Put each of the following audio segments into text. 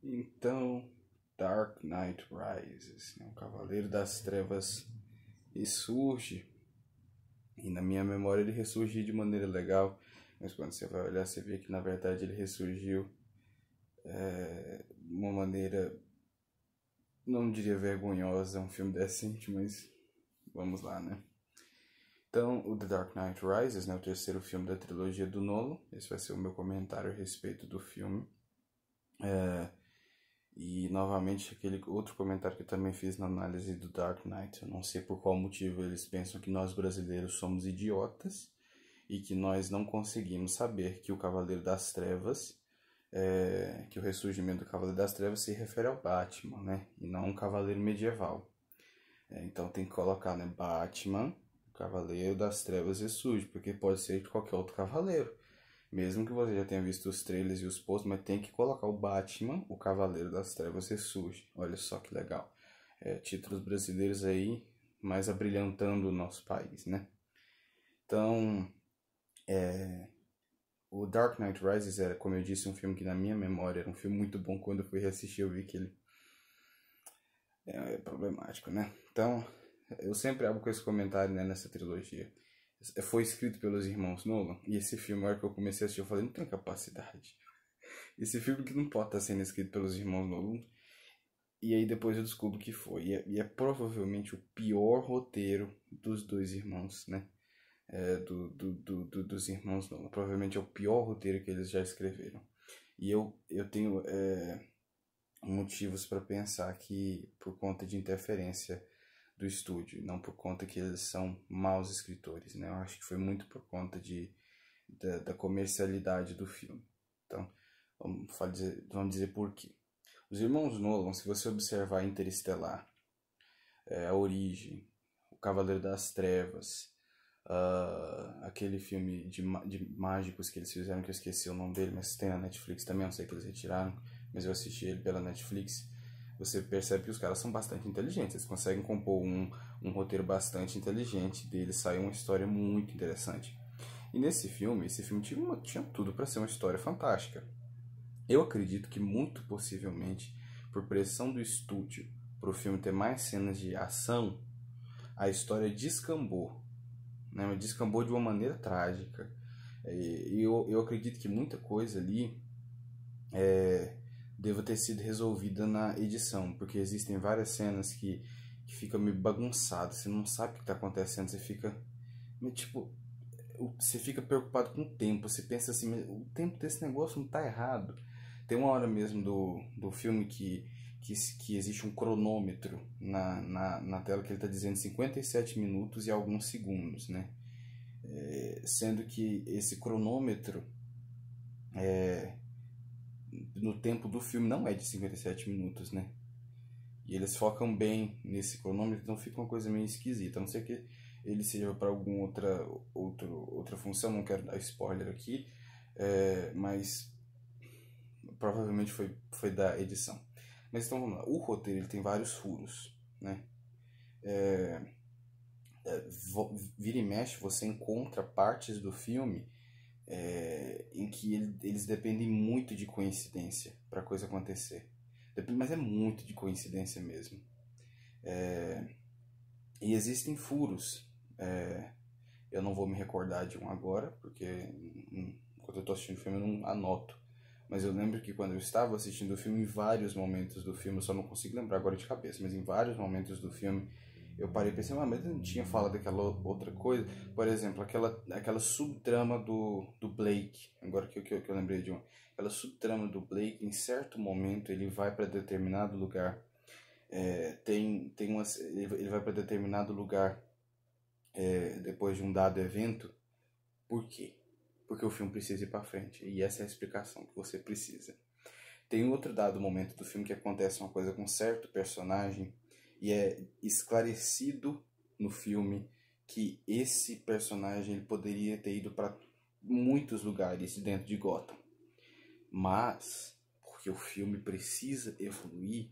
Então, Dark Knight Rises, né? O Cavaleiro das Trevas ressurge. E na minha memória ele ressurgiu de maneira legal, mas quando você vai olhar, você vê que na verdade ele ressurgiu de uma maneira, não diria vergonhosa, é um filme decente, mas vamos lá, né? Então, o The Dark Knight Rises, né, o terceiro filme da trilogia do Nolan, esse vai ser o meu comentário a respeito do filme. E novamente aquele outro comentário que eu também fiz na análise do Dark Knight. Eu não sei por qual motivo eles pensam que nós brasileiros somos idiotas e que nós não conseguimos saber que o Cavaleiro das Trevas, que o ressurgimento do Cavaleiro das Trevas se refere ao Batman, né? E não um cavaleiro medieval. Então tem que colocar, né? Batman, o Cavaleiro das Trevas ressurge, porque pode ser de qualquer outro cavaleiro. Mesmo que você já tenha visto os trailers e os posts, mas tem que colocar o Batman, o Cavaleiro das Trevas ressurge. Olha só que legal. Títulos brasileiros aí, mais abrilhantando o nosso país, né? Então, o Dark Knight Rises era, como eu disse, um filme que na minha memória era um filme muito bom. Quando eu fui reassistir, eu vi que ele é problemático, né? Então, eu sempre abro com esse comentário, né, nessa trilogia. Foi escrito pelos irmãos Nolan, e esse filme, na hora que eu comecei a assistir, eu falei, não tem capacidade. Esse filme que não pode estar sendo escrito pelos irmãos Nolan. E aí depois eu descubro que foi. E é provavelmente o pior roteiro dos dois irmãos, né? Dos irmãos Nolan. Provavelmente é o pior roteiro que eles já escreveram. E eu tenho motivos para pensar que por conta de interferência do estúdio, não por conta que eles são maus escritores, né? Eu acho que foi muito por conta da comercialidade do filme. Então, vamos dizer por quê. Os irmãos Nolan, se você observar Interestelar, A Origem, O Cavaleiro das Trevas, aquele filme de mágicos que eles fizeram, que eu esqueci o nome dele, mas tem na Netflix também, não sei que eles retiraram, mas eu assisti ele pela Netflix. Você percebe que os caras são bastante inteligentes, eles conseguem compor um roteiro bastante inteligente, deles sai uma história muito interessante. E nesse filme, esse filme tinha tudo para ser uma história fantástica. Eu acredito que muito possivelmente, por pressão do estúdio, para o filme ter mais cenas de ação, a história descambou, né? Descambou de uma maneira trágica. E eu acredito que muita coisa ali deva ter sido resolvida na edição, porque existem várias cenas que ficam meio bagunçadas, você não sabe o que está acontecendo, você fica tipo, você fica preocupado com o tempo, você pensa assim, o tempo desse negócio não está errado. Tem uma hora mesmo do filme que existe um cronômetro na tela que ele está dizendo 57 minutos e alguns segundos, né? Sendo que esse cronômetro no tempo do filme não é de 57 minutos, né? E eles focam bem nesse cronômetro, então fica uma coisa meio esquisita. A não ser que ele seja para alguma outra função, não quero dar spoiler aqui, mas provavelmente foi da edição. Mas então vamos lá, o roteiro ele tem vários furos, né? Vira e mexe você encontra partes do filme em que eles dependem muito de coincidência para a coisa acontecer. Mas é muito de coincidência mesmo. E existem furos. Eu não vou me recordar de um agora, porque quando eu estou assistindo o filme eu não anoto. Mas eu lembro que quando eu estava assistindo o filme, em vários momentos do filme, eu só não consigo lembrar agora de cabeça, mas em vários momentos do filme, eu parei e pensei, mas eu não tinha falado daquela outra coisa. Por exemplo, aquela subtrama do Blake, agora que eu lembrei de uma. Aquela subtrama do Blake, em certo momento, ele vai para determinado lugar. Ele vai para determinado lugar depois de um dado evento. Por quê? Porque o filme precisa ir para frente. E essa é a explicação que você precisa. Tem outro dado momento do filme que acontece uma coisa com um certo personagem e é esclarecido no filme que esse personagem ele poderia ter ido para muitos lugares dentro de Gotham. Mas, porque o filme precisa evoluir,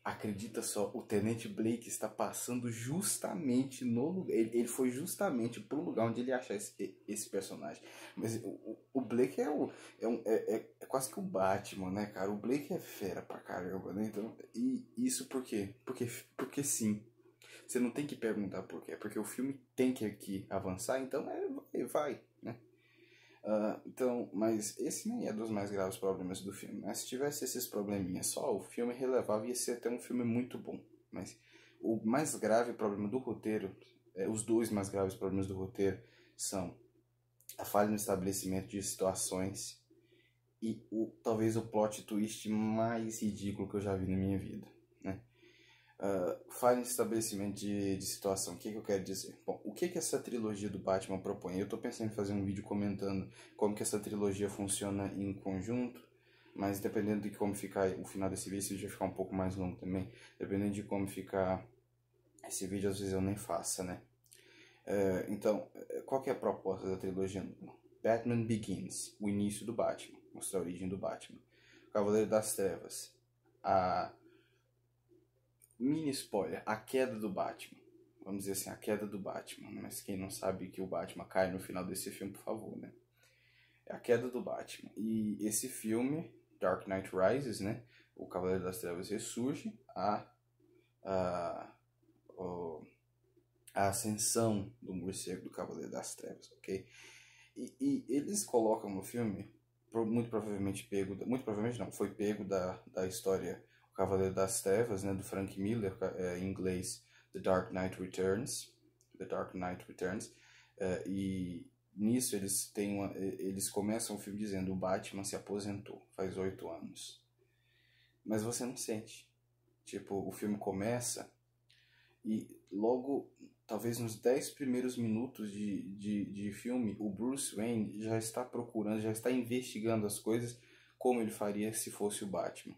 Acredita só, o Tenente Blake está passando justamente no lugar. Ele foi justamente pro lugar onde ele achar esse personagem. Mas o Blake é quase que o Batman, né, cara? O Blake é fera pra caramba, né? Então, e isso por quê? Porque sim. Você não tem que perguntar por quê. Porque o filme tem que avançar, então vai, né? Então, mas esse nem é dos mais graves problemas do filme, né? Se tivesse esses probleminhas só, o filme relevável ia ser até um filme muito bom. Mas o mais grave problema do roteiro, os dois mais graves problemas do roteiro são a falha no estabelecimento de situações e talvez o plot twist mais ridículo que eu já vi na minha vida, né? Falha no estabelecimento de situação. O que eu quero dizer? Bom, o que essa trilogia do Batman propõe? Eu estou pensando em fazer um vídeo comentando como que essa trilogia funciona em conjunto, mas dependendo de como ficar o final desse vídeo, esse vídeo vai ficar um pouco mais longo também. Dependendo de como ficar esse vídeo, às vezes eu nem faça, né? Então, qual que é a proposta da trilogia? Batman Begins, o início do Batman, mostrar a origem do Batman. Cavaleiro das Trevas, a mini spoiler, a queda do Batman. Vamos dizer assim, a queda do Batman. Mas quem não sabe que o Batman cai no final desse filme, por favor, né? É a queda do Batman. E esse filme, Dark Knight Rises, né? O Cavaleiro das Trevas ressurge, a ascensão do morcego do Cavaleiro das Trevas, ok? E eles colocam no filme, muito provavelmente foi pego da história O Cavaleiro das Trevas, né, do Frank Miller, em inglês The Dark Knight Returns, e nisso eles começam o filme dizendo: o Batman se aposentou faz 8 anos. Mas você não sente. Tipo, o filme começa e logo, talvez nos 10 primeiros minutos de filme, o Bruce Wayne já está procurando, já está investigando as coisas como ele faria se fosse o Batman.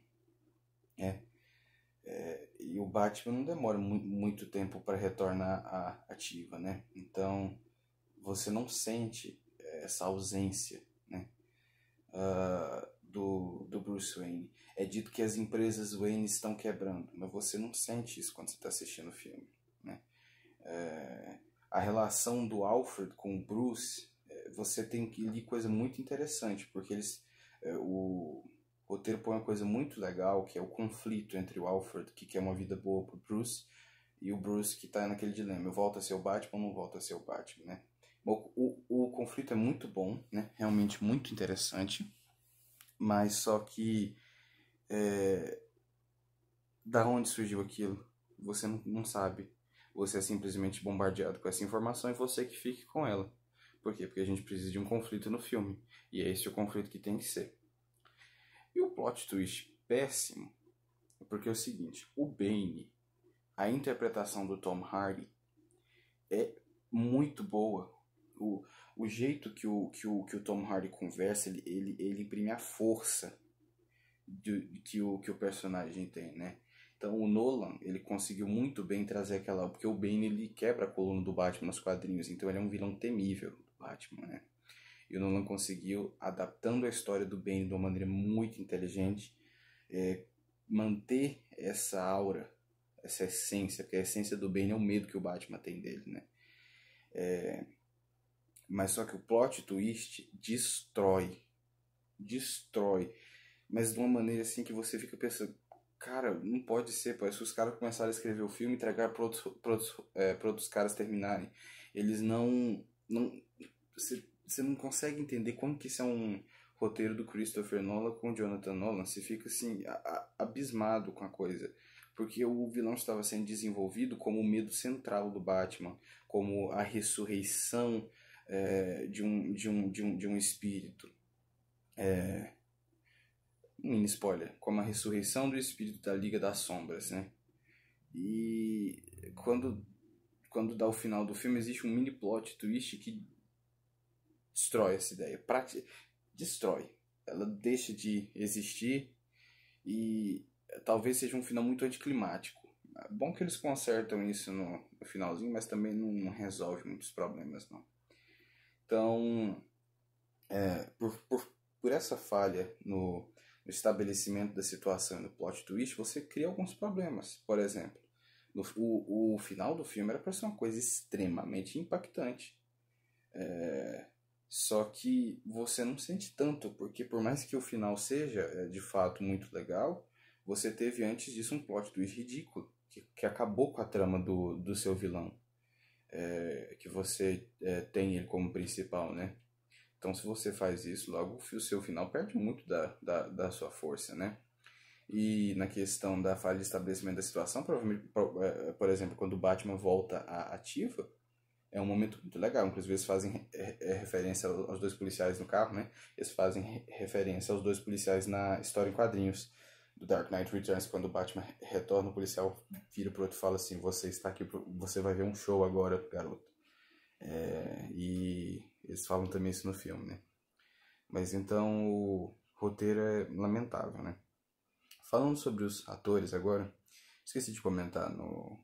E o Batman não demora muito tempo para retornar à ativa, né? Então você não sente essa ausência, né? Do Bruce Wayne. É dito que as empresas Wayne estão quebrando, mas você não sente isso quando você está assistindo o filme, né? A relação do Alfred com o Bruce, você tem que ler coisa muito interessante, porque o roteiro põe uma coisa muito legal, que é o conflito entre o Alfred, que quer uma vida boa pro Bruce, e o Bruce que está naquele dilema: eu volto a ser o Batman ou não volto a ser o Batman, né? O conflito é muito bom, né? Realmente muito interessante, mas só que da onde surgiu aquilo? Você não sabe. Você é simplesmente bombardeado com essa informação e você que fique com ela. Por quê? Porque a gente precisa de um conflito no filme. E é esse o conflito que tem que ser. E o plot twist péssimo é porque é o seguinte: o Bane, a interpretação do Tom Hardy é muito boa. O jeito que o Tom Hardy conversa, ele imprime a força que o personagem tem, né? Então o Nolan, ele conseguiu muito bem trazer aquela... Porque o Bane, ele quebra a coluna do Batman nos quadrinhos, então ele é um vilão temível do Batman, né? E o Nolan conseguiu, adaptando a história do Bane de uma maneira muito inteligente, manter essa aura, essa essência, porque a essência do Bane é o medo que o Batman tem dele, né? Mas só que o plot twist destrói, mas de uma maneira assim que você fica pensando: cara, não pode ser, parece que os caras começaram a escrever o filme e entregar para outros caras terminarem. Eles você não consegue entender como que isso é um roteiro do Christopher Nolan com o Jonathan Nolan. Você fica assim, abismado com a coisa, porque o vilão estava sendo desenvolvido como o medo central do Batman, como a ressurreição de um espírito. Um mini spoiler, como a ressurreição do espírito da Liga das Sombras, né? E quando dá o final do filme, existe um mini plot twist que destrói essa ideia. Destrói. Ela deixa de existir e talvez seja um final muito anticlimático. É bom que eles consertam isso no finalzinho, mas também não resolve muitos problemas, não. Então, por essa falha no no estabelecimento da situação e no plot twist, você cria alguns problemas. Por exemplo, o final do filme era para ser uma coisa extremamente impactante. Só que você não sente tanto, porque por mais que o final seja de fato muito legal, você teve antes disso um plot twist ridículo, que acabou com a trama do seu vilão. Que você tem ele como principal, né? Então, se você faz isso, logo o seu final perde muito da sua força, né? E na questão da falha de estabelecimento da situação, provavelmente, por exemplo, quando o Batman volta à ativa, é um momento muito legal. Inclusive, eles fazem referência aos dois policiais no carro, né? Eles fazem referência aos dois policiais na história em quadrinhos do Dark Knight Returns, quando o Batman retorna, o policial vira pro outro e fala assim: você está aqui, você vai ver um show agora, garoto. E eles falam também isso no filme, né? Mas então o roteiro é lamentável, né? Falando sobre os atores agora, esqueci de comentar no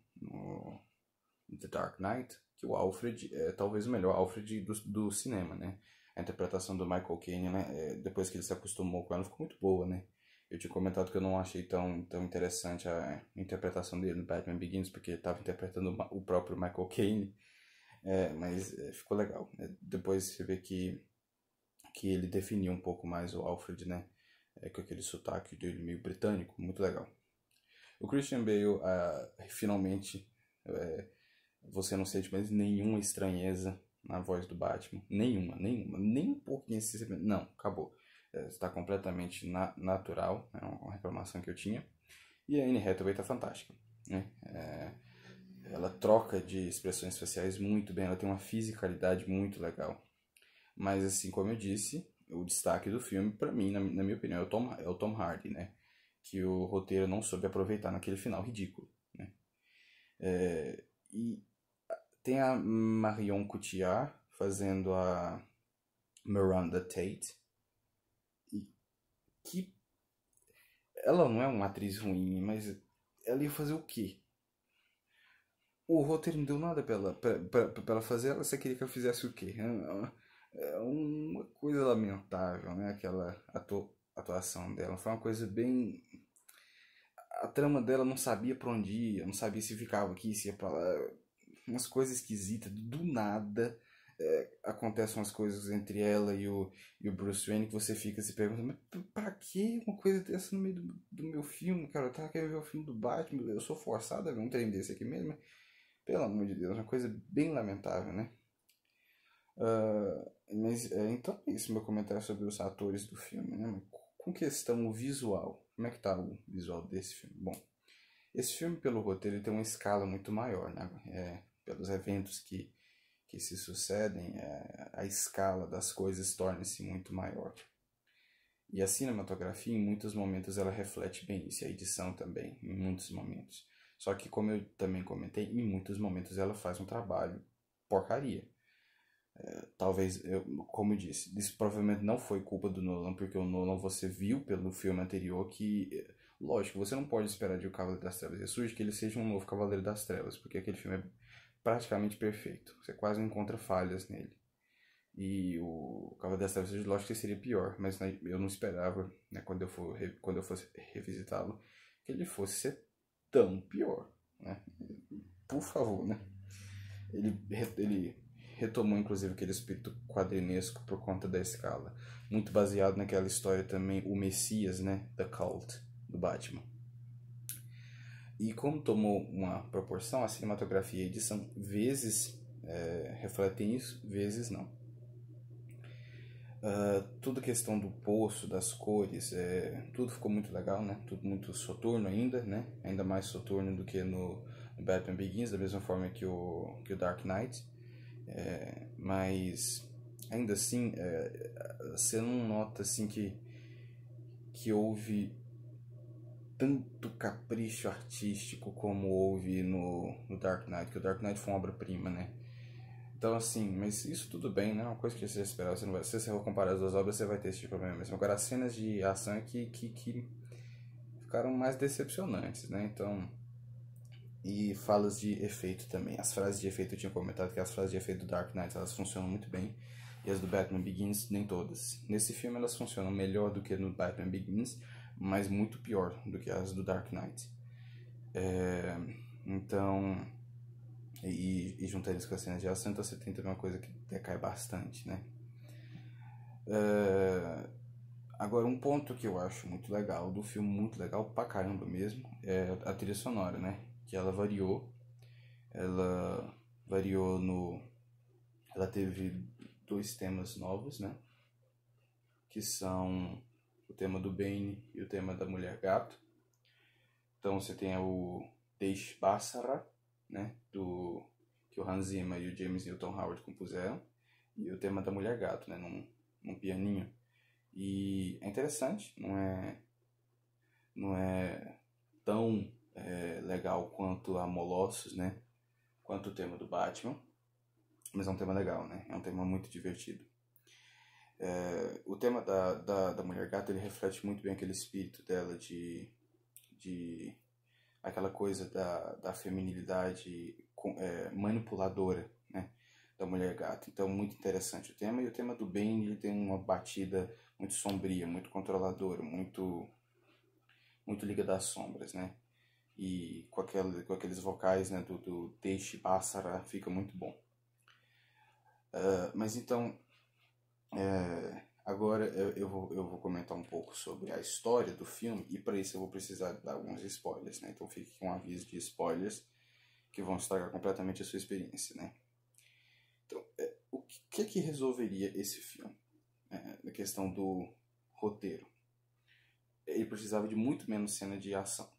The Dark Knight que o Alfred é talvez o melhor Alfred do cinema, né? A interpretação do Michael Caine, né? Depois que ele se acostumou com ela, ficou muito boa, né? Eu tinha comentado que eu não achei tão interessante a interpretação dele no Batman Begins, porque ele estava interpretando o próprio Michael Caine. Mas ficou legal. Depois você vê que ele definiu um pouco mais o Alfred, né? Com aquele sotaque dele meio britânico, muito legal. O Christian Bale, finalmente, você não sente mais nenhuma estranheza na voz do Batman. Nenhuma, nem um pouquinho. Não, acabou. Está completamente natural, é uma reclamação que eu tinha. E a Anne Hathaway está fantástica, né? Ela troca de expressões faciais muito bem, ela tem uma fisicalidade muito legal. Mas assim como eu disse, o destaque do filme, pra mim, na minha opinião, é o Tom Hardy, né? Que o roteiro não soube aproveitar naquele final ridículo, né? E tem a Marion Cotillard fazendo a Miranda Tate, que ela não é uma atriz ruim, mas ela ia fazer o quê? O roteiro não deu nada pra ela fazer, ela só queria que eu fizesse o quê? É uma coisa lamentável, né? Aquela atuação dela. Foi uma coisa bem. A trama dela não sabia pra onde ir, não sabia se ficava aqui, se ia pra lá. Umas coisas esquisitas. Do nada acontecem umas coisas entre ela e o Bruce Wayne que você fica se perguntando: mas pra que uma coisa dessa no meio do meu filme, cara? Eu tava querendo ver o filme do Batman, eu sou forçado a ver um trem desse aqui mesmo. Pelo amor de Deus, uma coisa bem lamentável, né? Mas então é isso meu comentário sobre os atores do filme, né? Com questão visual, como é que tá o visual desse filme? Bom, esse filme pelo roteiro ele tem uma escala muito maior, né? Pelos eventos que se sucedem, a escala das coisas torna-se muito maior. E a cinematografia em muitos momentos ela reflete bem isso, e a edição também, em muitos momentos. Só que como eu também comentei, em muitos momentos ela faz um trabalho porcaria. Talvez, como eu disse, isso provavelmente não foi culpa do Nolan, porque o Nolan você viu pelo filme anterior que, lógico, você não pode esperar de O Cavaleiro das Trevas ressurge que ele seja um novo Cavaleiro das Trevas, porque aquele filme é praticamente perfeito, você quase não encontra falhas nele. E o Cavaleiro das Trevas, lógico que seria pior, mas né, eu não esperava, né, quando eu fosse revisitá-lo, que ele fosse ser tão pior, né? Por favor, né? Ele retomou inclusive aquele espírito quadrinesco por conta da escala, muito baseado naquela história também, o Messias, né, da Cult, do Batman. E como tomou uma proporção, a cinematografia e a edição vezes refletem isso, vezes não. Tudo questão do poço, das cores, tudo ficou muito legal, né? Tudo muito soturno ainda, né? Ainda mais soturno do que no Batman Begins, da mesma forma que o Dark Knight. Mas ainda assim, você não nota assim que houve tanto capricho artístico como houve no Dark Knight, que o Dark Knight foi uma obra-prima, né? Então, assim, mas isso tudo bem, né? Uma coisa que você esperava, você não vai, se você for comparar as duas obras, você vai ter esse tipo de problema mesmo. Agora, as cenas de ação é que ficaram mais decepcionantes, né? Então, e falas de efeito também. As frases de efeito, eu tinha comentado que as frases de efeito do Dark Knight, elas funcionam muito bem. e as do Batman Begins nem todas. Nesse filme elas funcionam melhor do que no Batman Begins, mas muito pior do que as do Dark Knight. Então, e juntando isso com as cenas de ação, então você tem também uma coisa que decai bastante, né? Agora, um ponto que eu acho muito legal do filme, muito legal pra caramba mesmo, é a trilha sonora, né? Que ela variou no... Ela teve 2 temas novos, né? Que são o tema do Bane e o tema da Mulher Gato. Então você tem o Deixe Bhaskara, né? Que o Hans Zimmer e o James Newton Howard compuseram. E o tema da Mulher Gato, né? Num pianinho. E é interessante, não é tão legal quanto a Molossos, né? Quanto o tema do Batman. Mas é um tema legal, né? É um tema muito divertido. O tema da Mulher Gato, ele reflete muito bem aquele espírito dela de aquela coisa da feminilidade manipuladora, né? Da Mulher Gato. Então, muito interessante o tema. E o tema do Bane, ele tem uma batida muito sombria, muito controladora, muito Liga das Sombras, né? E com aqueles vocais, né, do Deixe Bhaskara, fica muito bom. Mas então, agora eu vou comentar um pouco sobre a história do filme, e para isso eu vou precisar dar alguns spoilers, né? Então fique com um aviso de spoilers que vão estragar completamente a sua experiência, né? Então, o que resolveria esse filme? Na questão do roteiro. Ele precisava de muito menos cena de ação.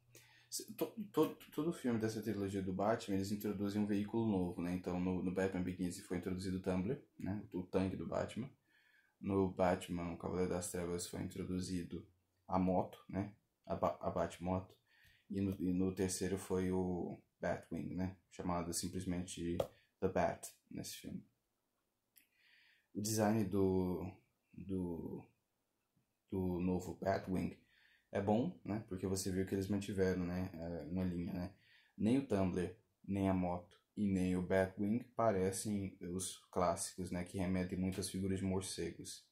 Todo filme dessa trilogia do Batman, eles introduzem um veículo novo, né? Então, no Batman Begins foi introduzido o Tumbler, né? O tanque do Batman. No Batman, o Cavaleiro das Trevas, foi introduzido a moto, né? A Batmoto. E no terceiro foi o Batwing, né? Chamado simplesmente The Bat, nesse filme. O design do novo Batwing é bom, né? Porque você viu que eles mantiveram, né? Uma linha, né? Nem o Tumbler, nem a moto e nem o Batwing parecem os clássicos, né? Que remetem muitas figuras de morcegos.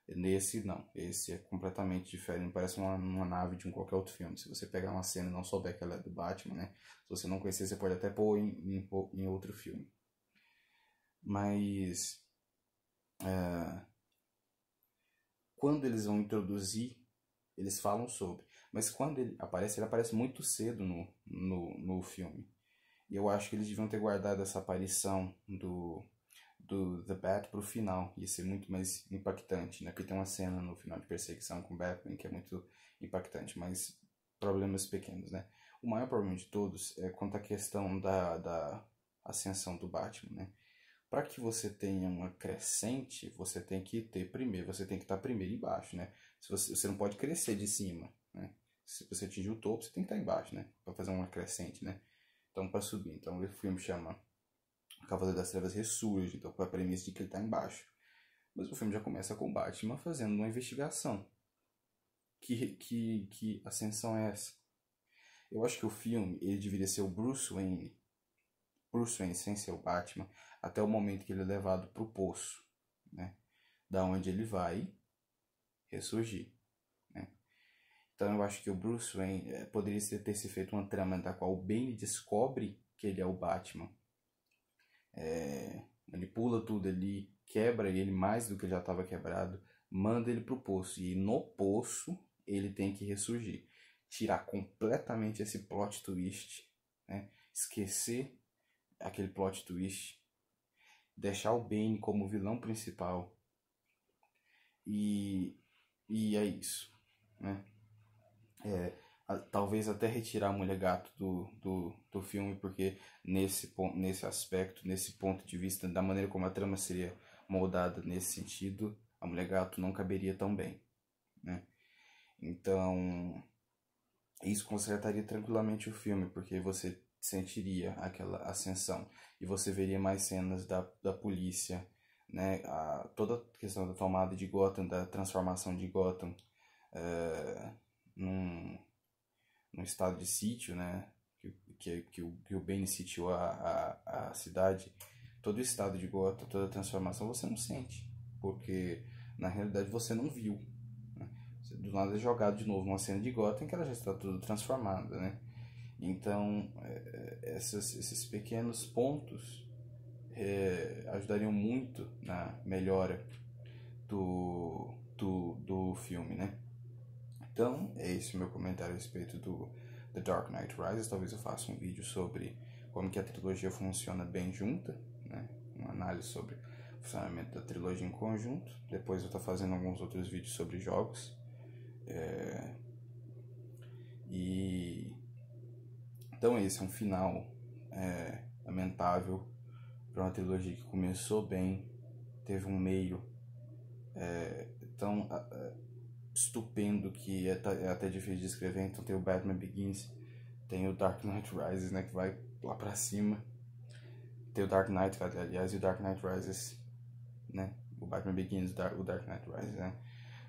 Nesse, não. Esse é completamente diferente. Parece uma nave de qualquer outro filme. Se você pegar uma cena e não souber que ela é do Batman, né? Se você não conhecer, você pode até pôr em outro filme. Mas... quando eles vão introduzir, eles falam sobre. Mas quando ele aparece muito cedo no filme. E eu acho que eles deviam ter guardado essa aparição do The Bat pro final. Ia ser muito mais impactante, né? Porque tem uma cena no final de perseguição com o Batman que é muito impactante, mas problemas pequenos, né? O maior problema de todos é quanto à questão da ascensão do Batman, né? Para que você tenha uma crescente, você tem que estar primeiro embaixo, né? Se você não pode crescer de cima, né? Se você atingir o topo, você tem que estar embaixo, né? Para fazer uma crescente, né? Então, para subir. Então, o filme chama O Cavaleiro das Trevas Ressurge, então com a premissa de que ele está embaixo. Mas o filme já começa com o Batman fazendo uma investigação. Que ascensão é essa? Eu acho que o filme, ele deveria ser o Bruce Wayne sem ser o Batman, até o momento que ele é levado para o poço, né? Da onde ele vai ressurgir, né? Então eu acho que o Bruce Wayne poderia ter se feito uma trama da qual o Bane descobre que ele é o Batman, manipula tudo ali, quebra ele mais do que já estava quebrado, manda ele para o poço, e no poço ele tem que ressurgir, tirar completamente esse plot twist, né? Esquecer aquele plot twist, deixar o Bane como vilão principal, e é isso, né? Talvez até retirar a Mulher Gato do filme, porque nesse aspecto, nesse ponto de vista, da maneira como a trama seria moldada nesse sentido, a Mulher Gato não caberia tão bem, né? Então, isso consertaria tranquilamente o filme, porque você sentiria aquela ascensão e você veria mais cenas da polícia, né? Toda a questão da tomada de Gotham, da transformação de Gotham num estado de sítio, né? Que o Bane sitiou a cidade. Todo o estado de Gotham, toda a transformação você não sente, porque na realidade você não viu, né? Você, do nada é jogado de novo uma cena de Gotham que ela já está tudo transformada, né? Então, esses pequenos pontos ajudariam muito na melhora do filme, né? Então, é esse o meu comentário a respeito do The Dark Knight Rises. Talvez eu faça um vídeo sobre como que a trilogia funciona bem junta, né? Uma análise sobre o funcionamento da trilogia em conjunto. Depois eu estou fazendo alguns outros vídeos sobre jogos. Então esse é um final lamentável para uma trilogia que começou bem, teve um meio tão estupendo que é até difícil de escrever. Então tem o Batman Begins, tem o Dark Knight Rises, né, que vai lá pra cima, tem o Dark Knight, aliás, e o Dark Knight Rises, né, o Batman Begins, o Dark Knight Rises, né,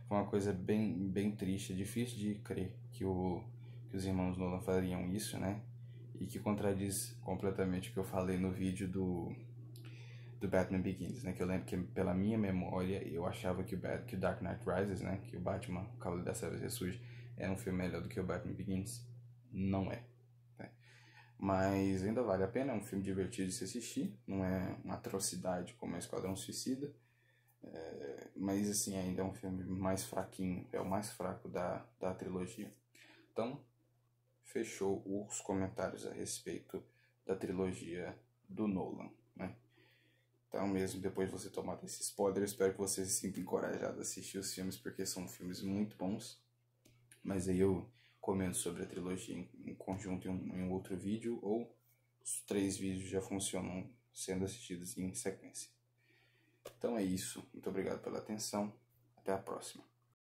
foi uma coisa bem, bem triste, é difícil de crer que os irmãos Nolan fariam isso, né, e que contradiz completamente o que eu falei no vídeo do Batman Begins, né? Que eu lembro que, pela minha memória, eu achava que o Dark Knight Rises, né? Que o Batman, o Cavaleiro das Trevas ressurge, era um filme melhor do que o Batman Begins. Não é, né? Mas ainda vale a pena, é um filme divertido de se assistir, não é uma atrocidade como Esquadrão Suicida, mas assim, ainda é um filme mais fraquinho, é o mais fraco da trilogia. Então, fechou os comentários a respeito da trilogia do Nolan, né? Então, mesmo depois de você tomar esse spoiler, eu espero que você se sinta encorajado a assistir os filmes, porque são filmes muito bons. Mas aí eu comento sobre a trilogia em conjunto em um outro vídeo, ou os 3 vídeos já funcionam sendo assistidos em sequência. Então é isso. Muito obrigado pela atenção. Até a próxima.